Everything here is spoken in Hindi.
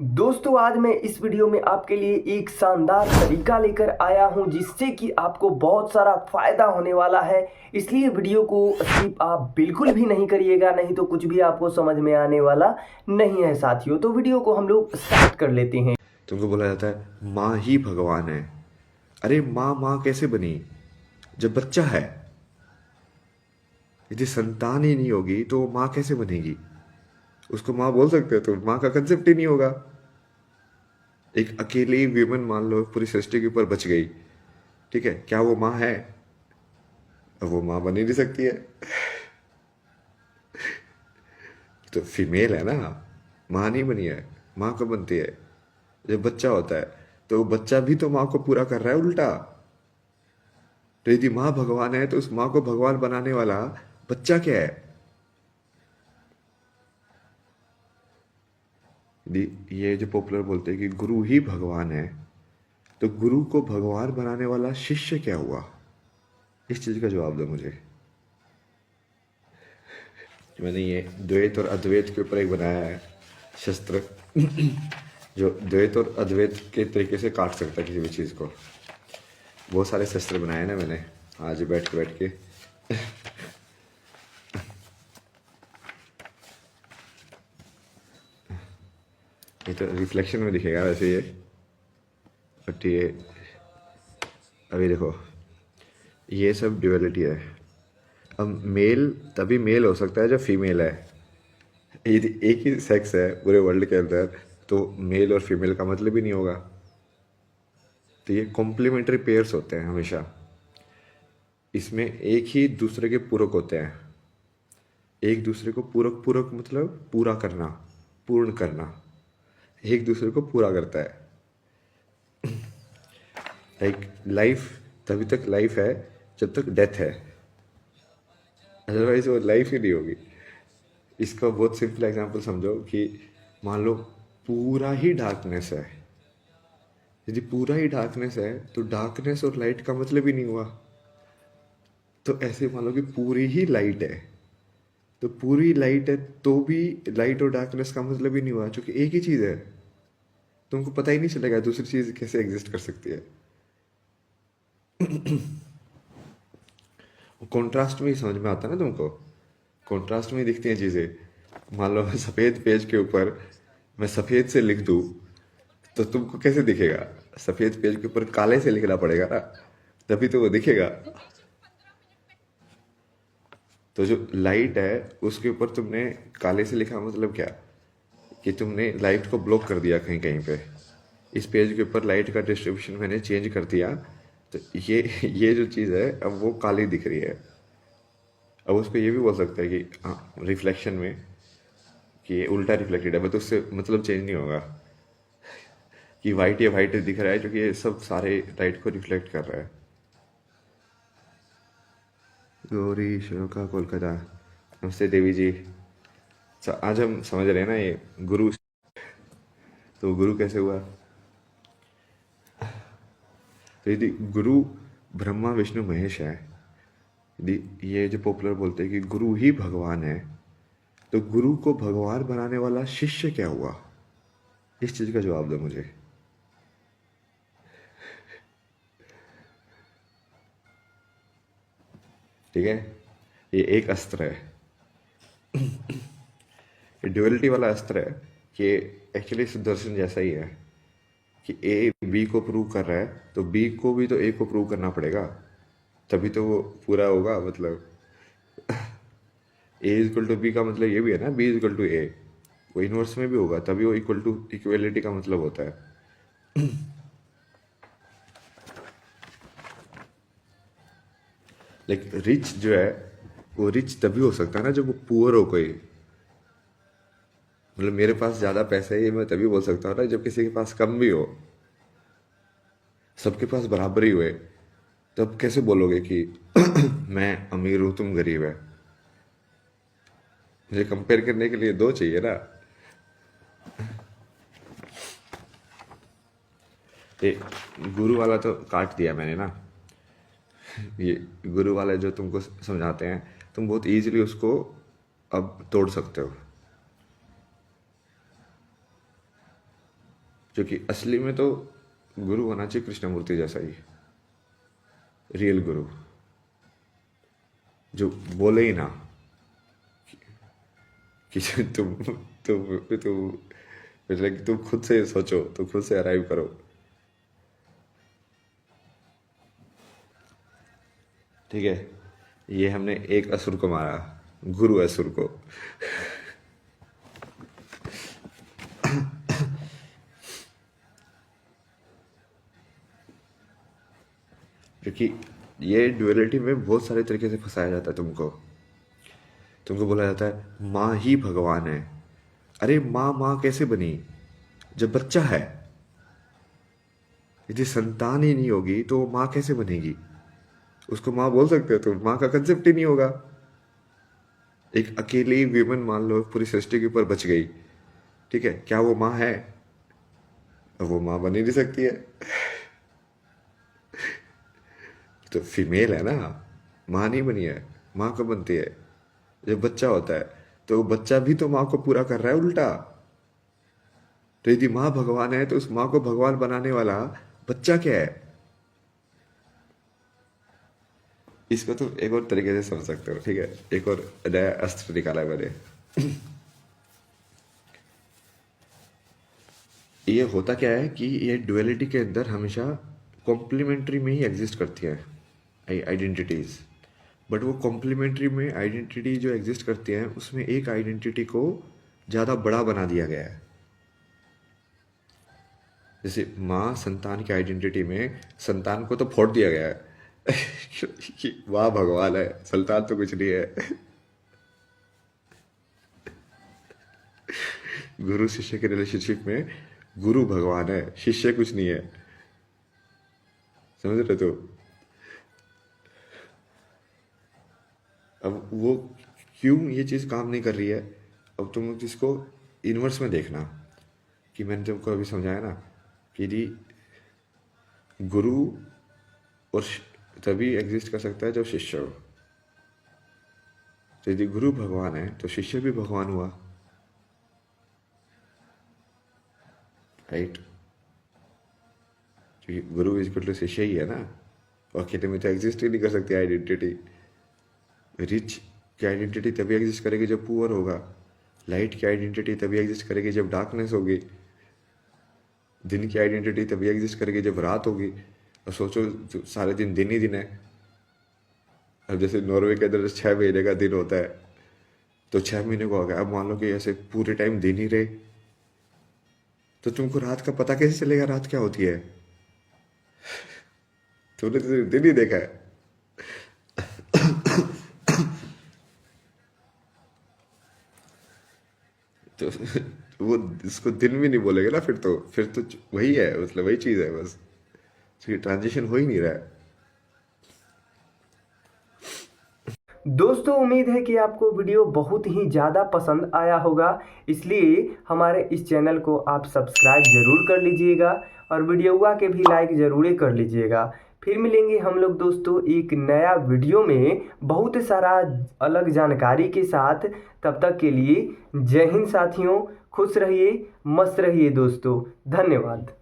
दोस्तों आज मैं इस वीडियो में आपके लिए एक शानदार तरीका लेकर आया हूं जिससे कि आपको बहुत सारा फायदा होने वाला है। इसलिए वीडियो को स्किप आप बिल्कुल भी नहीं करिएगा, नहीं तो कुछ भी आपको समझ में आने वाला नहीं है साथियों। तो वीडियो को हम लोग स्टार्ट कर लेते हैं। तुमको बोला जाता है माँ ही भगवान है। अरे माँ माँ कैसे बनी जब बच्चा है? यदि संतान ही नहीं होगी तो माँ कैसे बनेगी? उसको माँ बोल सकते हो? तो माँ का कंसेप्ट ही नहीं होगा। एक अकेली विमन मान लो पूरी सृष्टि के ऊपर बच गई, ठीक है, क्या वो माँ है? अब वो माँ बन ही नहीं सकती है। तो फीमेल है ना, माँ नहीं बनी है। माँ कब बनती है? जब बच्चा होता है। तो बच्चा भी तो माँ को पूरा कर रहा है उल्टा। तो यदि माँ भगवान है तो उस माँ को भगवान बनाने वाला बच्चा क्या है? ये जो पॉपुलर बोलते हैं कि गुरु ही भगवान है, तो गुरु को भगवान बनाने वाला शिष्य क्या हुआ? इस चीज का जवाब दो मुझे। मैंने ये द्वैत और अद्वैत के ऊपर एक बनाया है शस्त्र जो द्वैत और अद्वैत के तरीके से काट सकता है किसी भी चीज को। बहुत सारे शस्त्र बनाए ना मैंने आज बैठ के ये तो रिफ्लेक्शन में दिखेगा वैसे ये, बट ये अभी देखो, ये सब ड्युअलिटी है। अब मेल तभी मेल हो सकता है जब फीमेल है। यदि एक ही सेक्स है पूरे वर्ल्ड के अंदर तो मेल और फीमेल का मतलब ही नहीं होगा। तो ये कॉम्प्लीमेंट्री पेयर्स होते हैं हमेशा। इसमें एक ही दूसरे के पूरक होते हैं। एक दूसरे को पूरक, पूरक मतलब पूरा करना, पूर्ण करना। एक दूसरे को पूरा करता है। लाइक लाइफ तभी तक लाइफ है जब तक डेथ है, अदरवाइज वो लाइफ ही नहीं होगी। इसका बहुत सिंपल एग्जांपल समझो कि मान लो पूरा ही डार्कनेस है। यदि पूरा ही डार्कनेस है तो डार्कनेस और लाइट का मतलब ही नहीं हुआ। तो ऐसे मान लो कि पूरी ही लाइट है, तो पूरी लाइट है तो भी लाइट और डार्कनेस का मतलब ही नहीं हुआ, क्योंकि एक ही चीज है। तुमको पता ही नहीं चलेगा दूसरी चीज कैसे एग्जिस्ट कर सकती है। कॉन्ट्रास्ट में ही समझ में आता है ना तुमको। कॉन्ट्रास्ट में ही दिखती हैं चीजें। मान लो सफेद पेज के ऊपर मैं सफेद से लिख दूं तो तुमको कैसे दिखेगा? सफेद पेज के ऊपर काले से लिखना पड़ेगा ना, तभी तो वो दिखेगा। तो जो लाइट है उसके ऊपर तुमने काले से लिखा मतलब क्या? कि तुमने लाइट को ब्लॉक कर दिया कहीं कहीं पे। इस पेज के ऊपर लाइट का डिस्ट्रीब्यूशन मैंने चेंज कर दिया, तो ये जो चीज़ है अब वो काली दिख रही है। अब उसको ये भी बोल सकते हैं कि हाँ रिफ्लेक्शन में कि ये उल्टा रिफ्लेक्टेड है, बट उससे मतलब चेंज नहीं होगा कि वाइट या वाइट दिख रहा है, क्योंकि ये सब सारे लाइट को रिफ्लेक्ट कर रहा है। गौरी शोका कोलकाता, नमस्ते देवी जी। आज हम समझ रहे हैं ना ये गुरु। तो गुरु कैसे हुआ? तो यदि गुरु ब्रह्मा विष्णु महेश है, यदि ये जो पॉपुलर बोलते हैं कि गुरु ही भगवान है, तो गुरु को भगवान बनाने वाला शिष्य क्या हुआ? इस चीज का जवाब दो मुझे। ठीक है, ये एक अस्त्र है। ये ड्युअलिटी वाला अस्त्र है कि एक्चुअली सुदर्शन जैसा ही है कि ए बी को प्रूव कर रहा है तो बी को भी तो ए को प्रूव करना पड़ेगा, तभी तो वो पूरा होगा। मतलब ए इज इक्वल टू बी का मतलब ये भी है ना, बी इज इक्वल टू ए। वो इनवर्स में भी होगा तभी वो इक्वल टू इक्वलिटी का मतलब होता है। लाइक रिच जो है वो रिच तभी हो सकता है ना जब वो पुअर हो कोई। मतलब मेरे पास ज्यादा पैसे है ये मैं तभी बोल सकता हूँ ना जब किसी के पास कम भी हो। सबके पास बराबर ही हुए तब कैसे बोलोगे कि मैं अमीर हूं तुम गरीब है? मुझे कंपेयर करने के लिए दो चाहिए ना। ये गुरु वाला तो काट दिया मैंने ना। ये गुरु वाला जो तुमको समझाते हैं तुम बहुत इजीली उसको अब तोड़ सकते हो। जो कि असली में तो गुरु होना चाहिए कृष्णमूर्ति जैसा ही, रियल गुरु, जो बोले ही ना कि तुम मतलब कि तुम खुद से सोचो, तुम खुद से अराइव करो। ठीक है, ये हमने एक असुर को मारा, गुरु असुर को। क्योंकि ये ड्युअलिटी में बहुत सारे तरीके से फंसाया जाता है तुमको। तुमको बोला जाता है माँ ही भगवान है। अरे माँ माँ कैसे बनी जब बच्चा है? यदि संतान ही नहीं होगी तो माँ कैसे बनेगी? उसको माँ बोल सकते हो तुम? माँ का कंसेप्ट ही नहीं होगा। एक अकेली ह्यूमन मान लो पूरी सृष्टि के ऊपर बच गई, ठीक है, क्या वो माँ है? अब वो माँ बन ही नहीं सकती है। तो फीमेल है ना, माँ नहीं बनी है। माँ कब बनती है? जब बच्चा होता है। तो बच्चा भी तो माँ को पूरा कर रहा है उल्टा। तो यदि माँ भगवान है तो उस माँ को भगवान बनाने वाला बच्चा क्या है? इसको तो एक और तरीके से समझ सकते हो, ठीक है। एक और नया अस्त्र निकाला है मैंने। ये होता क्या है कि ये ड्युअलिटी के अंदर हमेशा कॉम्प्लीमेंट्री में ही एग्जिस्ट करती है आइडेंटिटीज। बट वो कॉम्प्लीमेंट्री में आइडेंटिटी जो एग्जिस्ट करती है उसमें एक आइडेंटिटी को ज़्यादा बड़ा बना दिया गया है। जैसे माँ संतान की आइडेंटिटी में संतान को तो फोड़ दिया गया है कि वाह भगवान है, संतान तो कुछ नहीं है। गुरु शिष्य के रिलेशनशिप में गुरु भगवान है, शिष्य कुछ नहीं है। समझ रहे तो? अब वो क्यों ये चीज़ काम नहीं कर रही है? अब तुम इसको इनवर्स में देखना कि मैंने तुमको अभी समझाया ना कि यदि गुरु और तभी एग्जिस्ट कर सकता है जब शिष्य हो। तो यदि गुरु भगवान है तो शिष्य भी भगवान हुआ, राइट? क्योंकि गुरु इक्वल टू शिष्य ही है ना। और अकेले में तो एग्जिस्ट ही नहीं कर सकती आइडेंटिटी। रिच की आइडेंटिटी तभी एग्जिस्ट करेगी जब पुअर होगा। लाइट की आइडेंटिटी तभी एग्जिस्ट करेगी जब डार्कनेस होगी। दिन की आइडेंटिटी तभी एग्जिस्ट करेगी जब रात होगी। और सोचो सारे दिन ही दिन है। अब जैसे नॉर्वे के अंदर 6 महीने का दिन होता है, तो 6 महीने को हो गया। अब मान लो कि ऐसे पूरे टाइम दिन ही रहे, तो तुमको रात का पता कैसे चलेगा रात क्या होती है? तुमने तो दिन ही देखा है। तो वो इसको दिन भी नहीं बोलेगा ना, फिर तो वही है, मतलब वही चीज़ है बस। ट्रांजिशन हो ही नहीं रहा है। दोस्तों उम्मीद है कि आपको वीडियो बहुत ही ज़्यादा पसंद आया होगा, इसलिए हमारे इस चैनल को आप सब्सक्राइब ज़रूर कर लीजिएगा और वीडियोवा के भी लाइक ज़रूर कर लीजिएगा। फिर मिलेंगे हम लोग दोस्तों एक नया वीडियो में बहुत सारा अलग जानकारी के साथ। तब तक के लिए जय हिंद साथियों, खुश रहिए, मस्त रहिए दोस्तों, धन्यवाद।